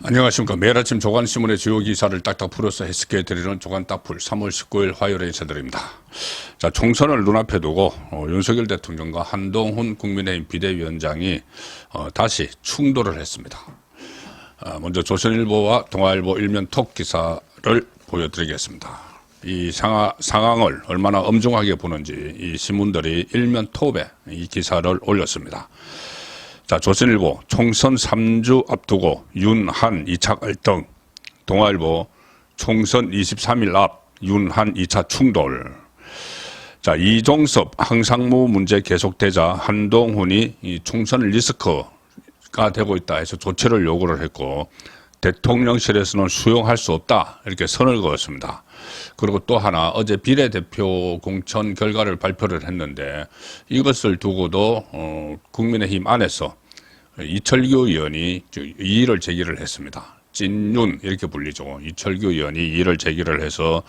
안녕하십니까. 매일 아침 조간신문의 주요 기사를 딱딱 풀어서 해석해 드리는 조간딱풀 3월 19일 화요일에 인사드립니다. 자, 총선을 눈앞에 두고 윤석열 대통령과 한동훈 국민의힘 비대위원장이 다시 충돌을 했습니다. 먼저 조선일보와 동아일보 일면 톱 기사를 보여드리겠습니다. 이 상황을 얼마나 엄중하게 보는지 이 신문들이 일면 톱에 이 기사를 올렸습니다. 자, 조선일보 총선 3주 앞두고 윤한 2차 갈등, 동아일보 총선 23일 앞 윤한 2차 충돌. 자, 이종섭 항상무 문제 계속되자 한동훈이 이 총선 리스크가 되고 있다 해서 조치를 요구를 했고, 대통령실에서는 수용할 수 없다 이렇게 선을 그었습니다. 그리고 또 하나 어제 비례대표 공천 결과를 발표를 했는데 이것을 두고도 국민의힘 안에서 이철규 의원이 이의를 제기를 했습니다. 찐윤 이렇게 불리죠. 이철규 의원이 이의를 제기를 해서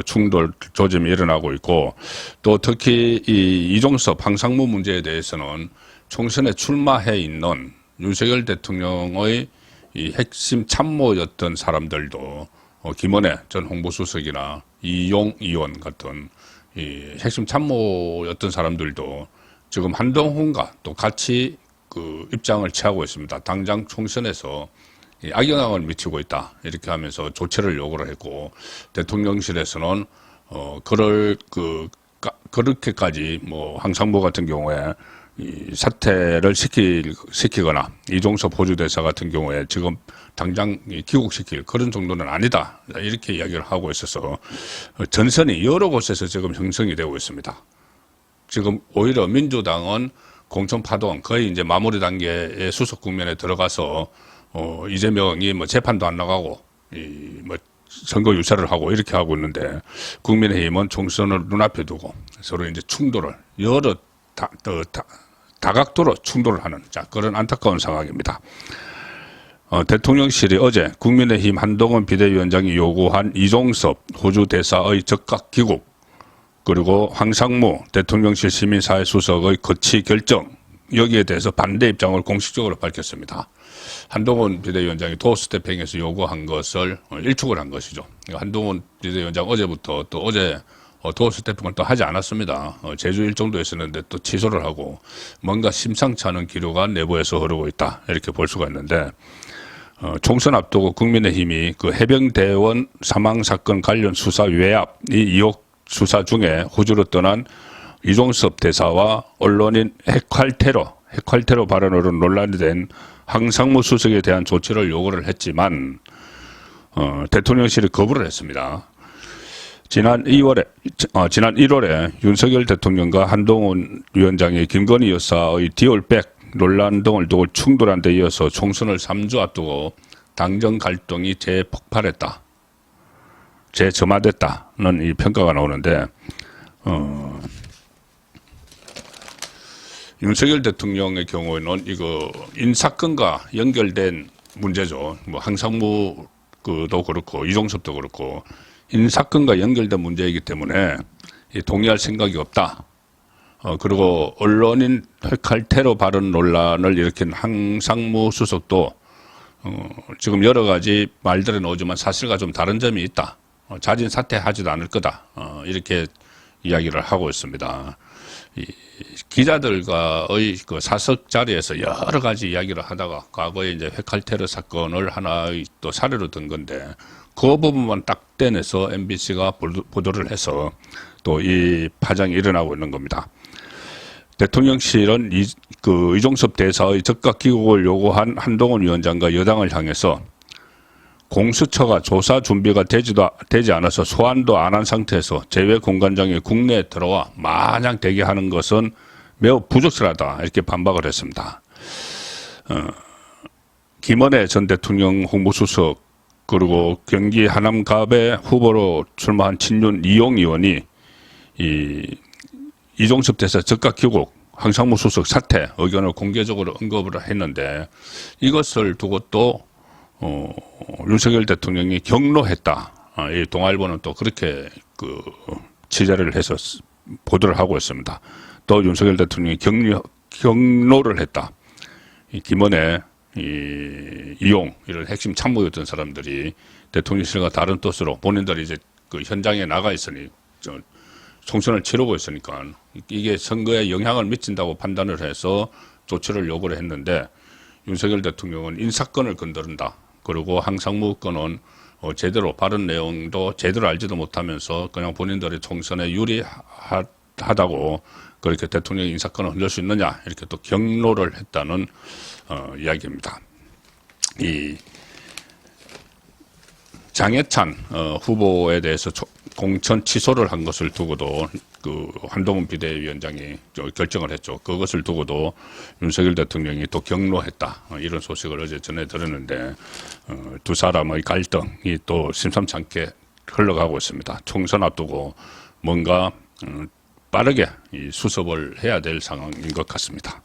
충돌 조짐이 일어나고 있고, 또 특히 이 이종섭 항상무 문제에 대해서는 총선에 출마해 있는 윤석열 대통령의 이 핵심 참모였던 사람들도 김은혜 전 홍보수석이나 이용 의원 같은 이 핵심 참모였던 사람들도 지금 한동훈과 또 같이 그 입장을 취하고 있습니다. 당장 총선에서 악영향을 미치고 있다 이렇게 하면서 조치를 요구를 했고, 대통령실에서는 그렇게까지 뭐 항상무 같은 경우에 이 사퇴를 시키거나 이종섭 호주대사 같은 경우에 지금 당장 귀국시킬 그런 정도는 아니다 이렇게 이야기를 하고 있어서 전선이 여러 곳에서 지금 형성이 되고 있습니다. 지금 오히려 민주당은 공천 파동 거의 이제 마무리 단계의 수속 국면에 들어가서 이재명이 뭐 재판도 안 나가고 뭐 선거 유세를 하고 이렇게 하고 있는데, 국민의힘은 총선을 눈앞에 두고 서로 이제 충돌을 여러 다각도로 충돌을 하는 그런 안타까운 상황입니다. 대통령실이 어제 국민의힘 한동훈 비대위원장이 요구한 이종섭 호주 대사의 즉각 귀국, 그리고 황상무 대통령실 시민사회수석의 거취 결정, 여기에 대해서 반대 입장을 공식적으로 밝혔습니다. 한동훈 비대위원장이 도어스태핑에서 요구한 것을 일축을 한 것이죠. 한동훈 비대위원장 어제부터 또 어제 도어스태핑을 또 하지 않았습니다. 제주 일정도 했었는데 또 취소를 하고 뭔가 심상치 않은 기류가 내부에서 흐르고 있다 이렇게 볼 수가 있는데, 총선 앞두고 국민의힘이 그 해병대원 사망사건 관련 수사 외압 이 의혹 수사 중에 호주로 떠난 이종섭 대사와 언론인 핵활테러 발언으로 논란이 된 황상무 수석에 대한 조치를 요구를 했지만 대통령실이 거부를 했습니다. 지난 1월에 윤석열 대통령과 한동훈 위원장이 김건희 여사의 디올백 논란 등을 두고 충돌한 데 이어서 총선을 3주 앞두고 당정 갈등이 재점화됐다는 이 평가가 나오는데, 윤석열 대통령의 경우에는 이거 인사건과 연결된 문제죠. 뭐 항상무 도 그렇고 이종섭도 그렇고 인사건과 연결된 문제이기 때문에 동의할 생각이 없다. 그리고 언론인 핵활테러 발언 논란을 일으킨 황상무 수석도 지금 여러 가지 말들이 나오지만 사실과 좀 다른 점이 있다. 자진 사퇴하지도 않을 거다. 이렇게 이야기를 하고 있습니다. 기자들과의 그 사석 자리에서 여러 가지 이야기를 하다가 과거에 이제 핵활테러 사건을 하나의 또 사례로 든 건데, 그 부분만 딱 떼내서 MBC가 보도를 해서 또 이 파장이 일어나고 있는 겁니다. 대통령실은 이종섭 대사의 즉각 귀국을 요구한 한동훈 위원장과 여당을 향해서 공수처가 조사 준비가 되지 않아서 소환도 안 한 상태에서 재외공관장이 국내에 들어와 마냥 대기하는 것은 매우 부적절하다 이렇게 반박을 했습니다. 김은혜 전 대통령 홍보수석, 그리고 경기 하남갑의 후보로 출마한 친윤 이용 의원이 이종섭 대사 즉각 귀국, 황상무 수석 사퇴 의견을 공개적으로 언급을 했는데, 이것을 두고 또 윤석열 대통령이 경로했다. 이 동아일보는 또 그렇게 취재를 해서 보도를 하고 있습니다. 또 윤석열 대통령이 경로를 했다. 이 김은혜 이용 이런 핵심 참모였던 사람들이 대통령실과 다른 뜻으로 본인들이 이제 그 현장에 나가 있으니 총선을 치르고 있으니까 이게 선거에 영향을 미친다고 판단을 해서 조치를 요구를 했는데 윤석열 대통령은 인사권을 건드린다. 그리고 항상무 건은 제대로 발언 내용도 제대로 알지도 못하면서 그냥 본인들의 총선에 유리하다고 그렇게 대통령 인사권을 흔들 수 있느냐 이렇게 또 경로를 했다는 이야기입니다. 이 장해찬 후보에 대해서 공천 취소를 한 것을 두고도 그 한동훈 비대위원장이 결정을 했죠. 그것을 두고도 윤석열 대통령이 또 경로했다. 이런 소식을 어제 전해 들었는데 두 사람의 갈등이 또 심상치 않게 흘러가고 있습니다. 총선 앞두고 뭔가 빠르게 이 수습을 해야 될 상황인 것 같습니다.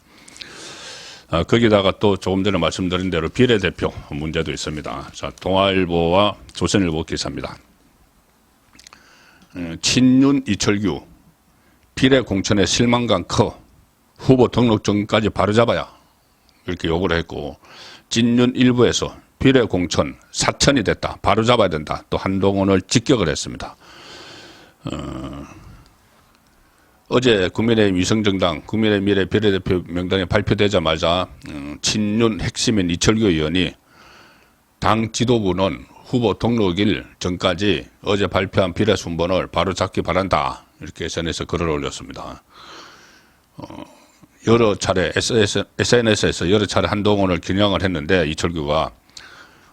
거기다가 또 조금 전에 말씀드린 대로 비례대표 문제도 있습니다. 자, 동아일보와 조선일보 기사입니다. 친윤 이철규 비례 공천에 실망감 커 후보 등록증까지 바로잡아야 이렇게 요구를 했고 진윤 일부에서 비례 공천 사천이 됐다 바로잡아야 된다 또 한동훈을 직격을 했습니다. 어제 국민의힘 위성정당 국민의 미래 비례대표 명단이 발표되자마자 친윤 핵심인 이철규 의원이 당 지도부는 후보 등록일 전까지 어제 발표한 비례 순번을 바로 잡기 바란다. 이렇게 SNS에 글을 올렸습니다. 여러 차례 SNS에서 여러 차례 한동훈을 겨냥을 했는데 이철규가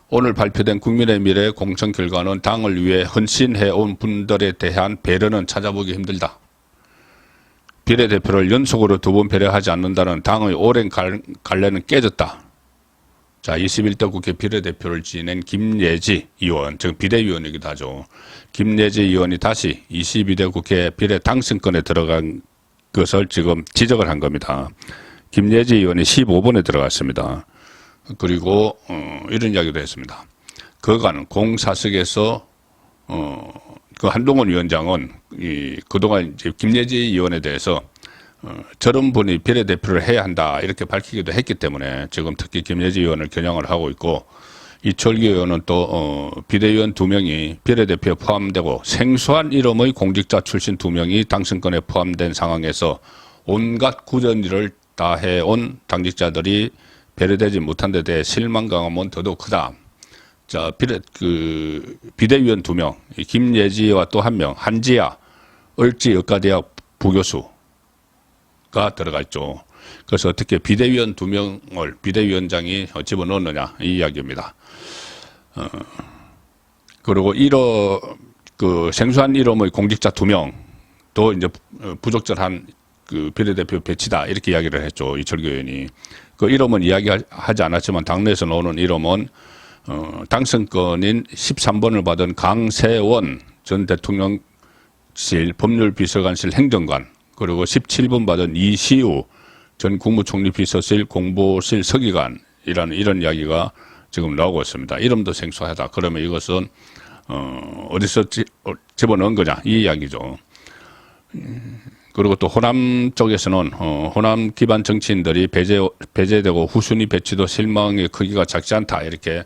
오늘 발표된 국민의 미래 공천 결과는 당을 위해 헌신해온 분들에 대한 배려는 찾아보기 힘들다. 비례대표를 연속으로 2번 배려하지 않는다는 당의 오랜 관례는 깨졌다. 자, 21대 국회 비례대표를 지낸 김예지 의원, 즉 비대위원이기도 하죠. 김예지 의원이 다시 22대 국회 비례 당선권에 들어간 것을 지금 지적을 한 겁니다. 김예지 의원이 15번에 들어갔습니다. 그리고 이런 이야기도 했습니다. 그간 공사석에서 그 한동훈 위원장은 그동안 이제 김예지 의원에 대해서 저런 분이 비례대표를 해야 한다 이렇게 밝히기도 했기 때문에 지금 특히 김예지 의원을 겨냥을 하고 있고 이철규 의원은 또 비대위원 2명이 비례대표에 포함되고 생소한 이름의 공직자 출신 2명이 당선권에 포함된 상황에서 온갖 굳은일을 다 해온 당직자들이 배려되지 못한 데 대해 실망감은 더더욱 크다. 자, 비대위원 2명, 김예지와 또 1명, 한지아 을지의과대학 부교수가 들어가 있죠. 그래서 어떻게 비대위원 2명을 비대위원장이 집어넣느냐 이 이야기입니다. 그리고 그 생소한 이름의 공직자 2명도 이제 부적절한 그 비례대표 배치다 이렇게 이야기를 했죠. 이철규 의원이. 그 이름은 이야기하지 않았지만 당내에서 나오는 이름은 당선권인 13번을 받은 강세원 전 대통령실 법률비서관실 행정관 그리고 17번 받은 이시우 전 국무총리 비서실 공보실 서기관이라는 이런 이야기가 지금 나오고 있습니다. 이름도 생소하다. 그러면 이것은 어디서 집어넣은 거냐 이 이야기죠. 그리고 또 호남 쪽에서는 호남 기반 정치인들이 배제되고 후순위 배치도 실망의 크기가 작지 않다 이렇게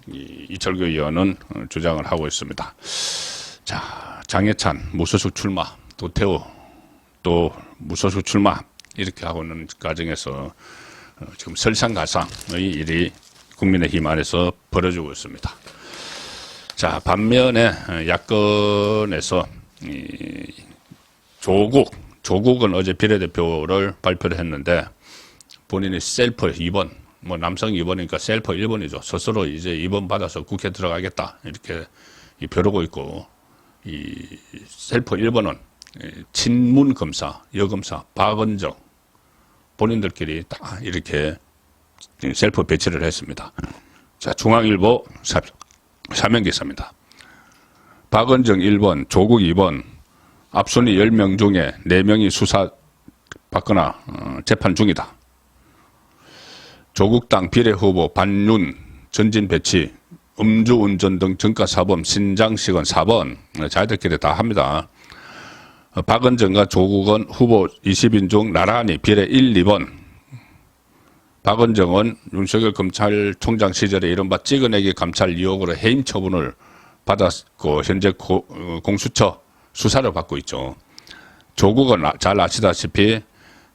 이철규 의원은 주장을 하고 있습니다. 자, 장해찬 무소속 출마, 도태우 또 무소속 출마 이렇게 하고 있는 과정에서 지금 설상가상의 일이 국민의힘 안에서 벌어지고 있습니다. 자, 반면에 야권에서 조국은 어제 비례대표를 발표를 했는데 본인이 셀프 2번, 뭐 남성 2번이니까 셀프 1번이죠. 스스로 이제 2번 받아서 국회 들어가겠다 이렇게 벼르고 있고 이 셀프 1번은 친문 검사, 여검사, 박은정 본인들끼리 다 이렇게 셀프 배치를 했습니다. 자, 중앙일보 사면기사입니다. 박은정 1번, 조국 2번, 앞순위 10명 중에 4명이 수사받거나 재판 중이다. 조국당 비례후보 반윤 전진 배치, 음주운전 등 정가사범 신장식은 4번, 자기들끼리 다 합니다. 박은정과 조국은 후보 20인 중 나란히 비례 1, 2번, 박은정은 윤석열 검찰총장 시절에 이른바 찍어내기 감찰 의혹으로 해임 처분을 받았고 현재 공수처 수사를 받고 있죠. 조국은 잘 아시다시피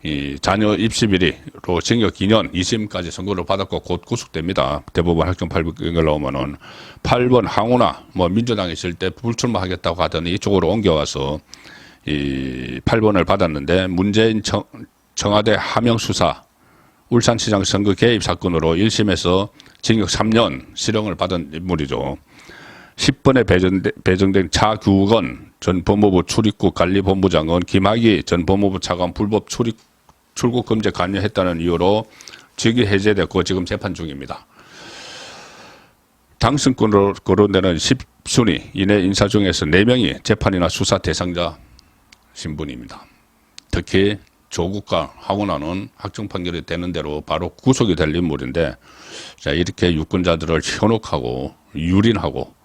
이 자녀 입시 비리로 징역 2년 2심까지 선고를 받았고 곧 구속됩니다. 대법원 확정 판결 나오면은 8번 항우나 뭐 민주당에 있을 때 불출마하겠다고 하더니 이쪽으로 옮겨와서 이 8번을 받았는데 문재인 청와대 하명 수사 울산시장 선거 개입 사건으로 1심에서 징역 3년 실형을 받은 인물이죠. 10번에 배정된 차규건 전 법무부 출입국 관리본부장은 김학의 전 법무부 차관 불법 출국 금지 관여했다는 이유로 직위 해제됐고 지금 재판 중입니다. 당선권으로 거론되는 10순위 이내 인사 중에서 4명이 재판이나 수사 대상자 신분입니다. 특히 조국과 황운하는 확정 판결이 되는 대로 바로 구속이 될 인물인데, 자, 이렇게 유권자들을 현혹하고 유린하고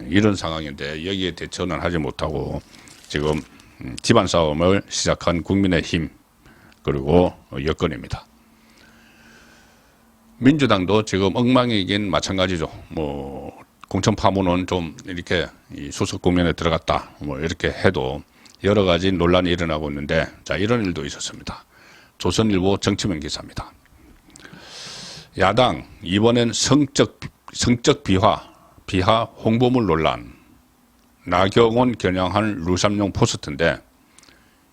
이런 상황인데 여기에 대처는 하지 못하고 지금 집안 싸움을 시작한 국민의힘 그리고 여권입니다. 민주당도 지금 엉망이긴 마찬가지죠. 뭐 공천 파문은 좀 이렇게 수석 국면에 들어갔다 뭐 이렇게 해도 여러 가지 논란이 일어나고 있는데, 자, 이런 일도 있었습니다. 조선일보 정치면 기사입니다. 야당 이번엔 성적 비하 홍보물 논란. 나경원 겨냥한 루삼용 포스트인데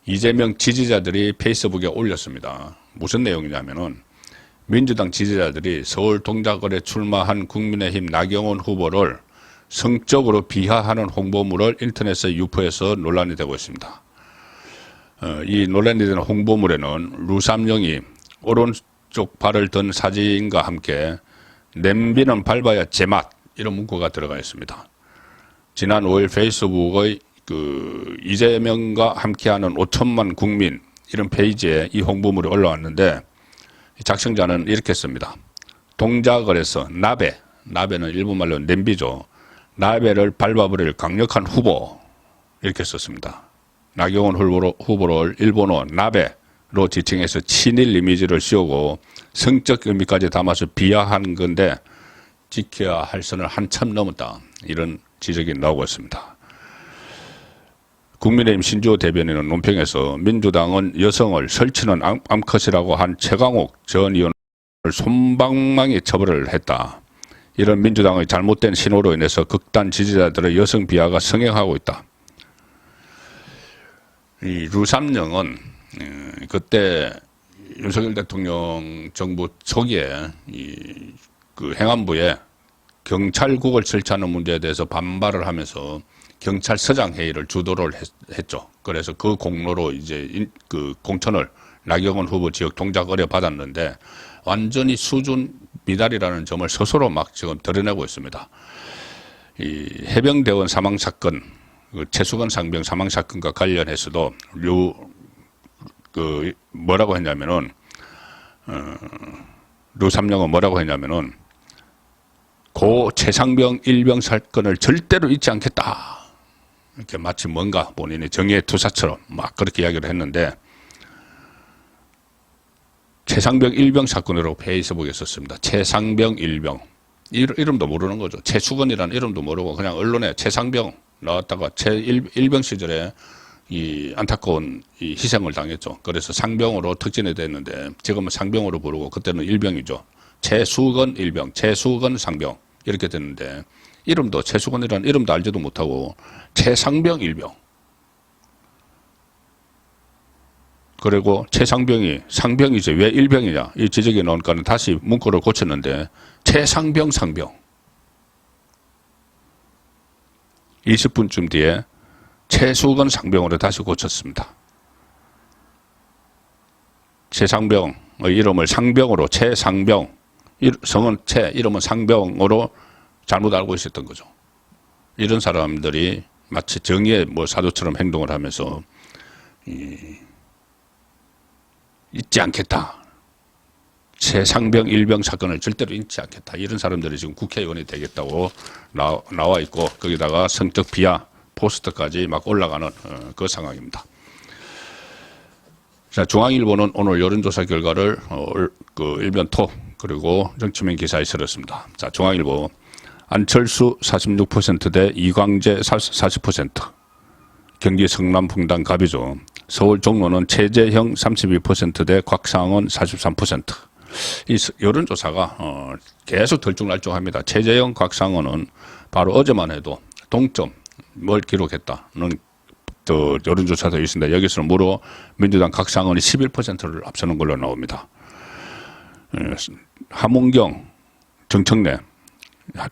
이재명 지지자들이 페이스북에 올렸습니다. 무슨 내용이냐면은 민주당 지지자들이 서울 동작을에 출마한 국민의힘 나경원 후보를 성적으로 비하하는 홍보물을 인터넷에 유포해서 논란이 되고 있습니다. 이 논란이 되는 홍보물에는 루삼용이 오른쪽 발을 든 사진과 함께 냄비는 밟아야 제맛 이런 문구가 들어가 있습니다. 지난 5일 페이스북의 이재명과 함께하는 5천만 국민 이런 페이지에 이 홍보물이 올라왔는데 작성자는 이렇게 씁니다. 동작을에서 나베는 일본말로 냄비죠. 나베를 밟아버릴 강력한 후보 이렇게 썼습니다. 나경원 후보를 일본어 나베로 지칭해서 친일 이미지를 씌우고 성적 의미까지 담아서 비하하는 건데 지켜야 할 선을 한참 넘었다. 이런 지적이 나오고 있습니다. 국민의힘 신주호 대변인은 논평에서 민주당은 여성을 설치는 암컷이라고 한 최강욱 전 의원을 솜방망이 처벌을 했다. 이런 민주당의 잘못된 신호로 인해서 극단 지지자들의 여성 비하가 성행하고 있다. 이 루삼령은 그때 윤석열 대통령 정부 초기에 그 행안부에 경찰국을 설치하는 문제에 대해서 반발을 하면서 경찰서장 회의를 주도를 했죠. 그래서 그 공로로 이제 그 공천을 나경원 후보 지역 동작을에 받았는데 완전히 수준 미달이라는 점을 스스로 막 지금 드러내고 있습니다. 이 해병대원 사망 사건, 최수건 상병 사망 사건과 관련해서도 뭐라고 했냐면은 루삼령은 뭐라고 했냐면은 고 최상병 일병 사건을 절대로 잊지 않겠다. 이렇게 마치 뭔가 본인의 정의의 투사처럼 막 그렇게 이야기를 했는데 최상병 일병 사건으로 페이스북에 썼습니다. 최상병 일병. 이름도 모르는 거죠. 최수건이라는 이름도 모르고 그냥 언론에 최상병 나왔다가 일병 시절에 이 안타까운 이 희생을 당했죠. 그래서 상병으로 특진이 됐는데 지금은 상병으로 부르고 그때는 일병이죠. 최수건 일병, 최수건 상병 이렇게 됐는데 이름도 최수건이라는 이름도 알지도 못하고 최상병 일병. 그리고 최상병이 상병이지 왜 일병이냐 이 지적이 나오니까는 다시 문구를 고쳤는데 최상병 상병. 20분쯤 뒤에 최수건 상병으로 다시 고쳤습니다. 최상병의 이름을 상병으로 최상병, 성은 최, 이름은 상병으로 잘못 알고 있었던 거죠. 이런 사람들이 마치 정의의 뭐 사도처럼 행동을 하면서 잊지 않겠다. 최상병 일병 사건을 절대로 잊지 않겠다. 이런 사람들이 지금 국회의원이 되겠다고 나와 있고 거기다가 성적 비하 포스터까지 막 올라가는 그 상황입니다. 자, 중앙일보는 오늘 여론조사 결과를 일변토 그리고 정치면 기사에 실었습니다. 자, 중앙일보 안철수 46% 대 이광재 40%, 경기 성남 분당 갑이죠. 서울 종로는 최재형 32% 대 곽상원 43%. 이 여론조사가 계속 들쭉날쭉합니다. 최재형, 곽상원은 바로 어제만 해도 동점을 기록했다는 여론조사도 있습니다. 여기서는 무려 민주당 곽상원이 11%를 앞서는 걸로 나옵니다. 함은경, 정청래,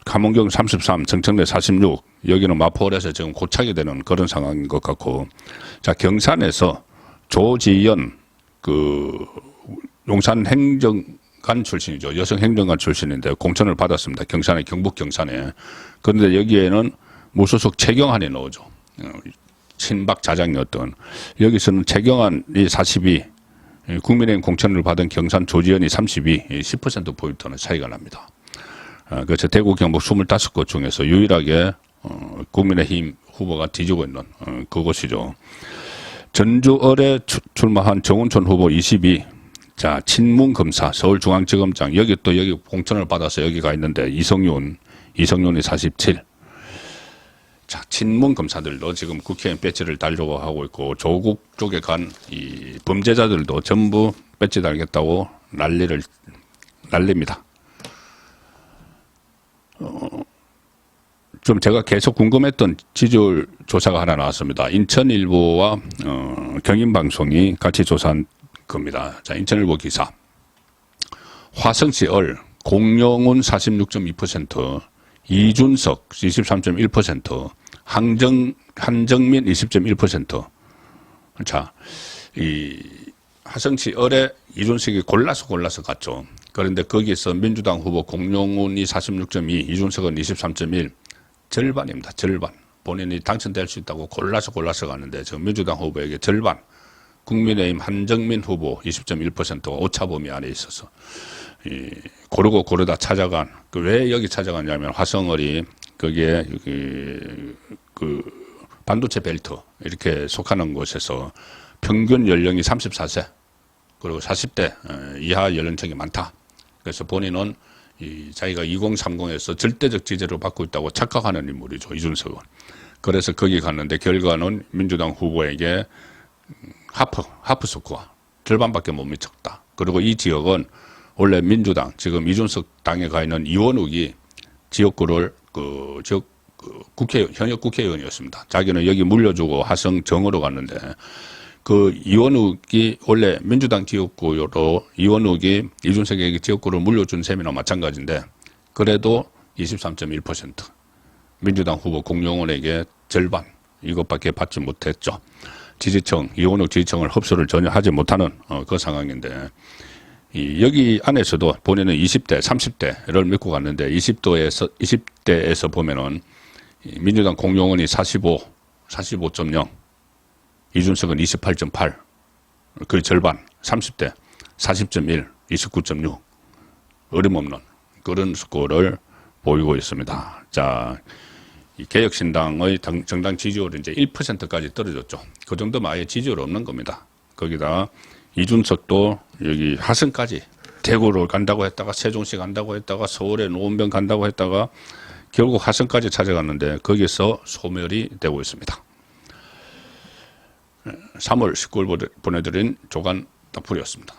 함은경 33, 정청래 46, 여기는 마포홀에서 지금 고착이 되는 그런 상황인 것 같고, 자, 경산에서 조지연, 용산 행정관 출신이죠. 여성 행정관 출신인데 공천을 받았습니다. 경산에, 경북 경산에. 그런데 여기에는 무소속 최경환이 나오죠. 친박 자장이었던. 여기서는 최경환이 42, 국민의힘 공천을 받은 경산 조지연이 32, 10%포인트는 차이가 납니다. 그래서 대구 경북 25곳 중에서 유일하게 국민의힘 후보가 뒤지고 있는 그곳이죠. 전주을에 출마한 정운천 후보 22. 자, 친문검사 서울중앙지검장 여기 공천을 받아서 여기가 있는데 이성윤이 47. 자, 친문검사들도 지금 국회의원 배지를 달려고 하고 있고 조국 쪽에 간 이 범죄자들도 전부 배지 달겠다고 난립니다. 좀 제가 계속 궁금했던 지지율 조사가 하나 나왔습니다. 인천일보와 경인방송이 같이 조사한 겁니다. 자, 인천일보 기사. 화성시을 공영훈 46.2%, 이준석 23.1%, 한정민 20.1%. 자, 이 화성시을에 이준석이 골라서 갔죠. 그런데 거기서 민주당 후보 공영훈이 46.2, 이준석은 23.1, 절반입니다. 절반. 본인이 당선될 수 있다고 골라서 갔는데 지금 민주당 후보에게 절반. 국민의힘 한정민 후보 20.1%가 오차범위 안에 있어서 고르다 찾아간, 왜 여기 찾아갔냐면 화성을이 거기에 반도체 벨트 이렇게 속하는 곳에서 평균 연령이 34세 그리고 40대 이하 연령층이 많다. 그래서 본인은 자기가 2030에서 절대적 지지를 받고 있다고 착각하는 인물이죠. 이준석은. 그래서 거기 갔는데 결과는 민주당 후보에게 하프 스코어 절반밖에 못 미쳤다. 그리고 이 지역은 원래 민주당 지금 이준석 당에 가 있는 이원욱이 지역구를 현역 국회의원이었습니다. 자기는 여기 물려주고 화성 정으로 갔는데 이원욱이 원래 민주당 지역구로 이원욱이 이준석에게 지역구를 물려준 셈이나 마찬가지인데 그래도 23.1% 민주당 후보 공영훈에게 절반 이것밖에 받지 못했죠. 이원욱 지지층을 흡수를 전혀 하지 못하는 그 상황인데 여기 안에서도 본인은 20대, 30대를 믿고 갔는데 20대에서 보면은 민주당 공영훈이 45.0, 이준석은 28.8, 그 절반, 30대 40.1, 29.6 어림없는 그런 스코어를 보이고 있습니다. 자, 이 개혁신당의 정당 지지율이 이제 1%까지 떨어졌죠. 그 정도면 아예 지지율 없는 겁니다. 거기다 이준석도 여기 화성까지 대구를 간다고 했다가 세종시 간다고 했다가 서울에 노원병 간다고 했다가 결국 화성까지 찾아갔는데 거기서 소멸이 되고 있습니다. 3월 19일 보내드린 조간 딱풀이었습니다.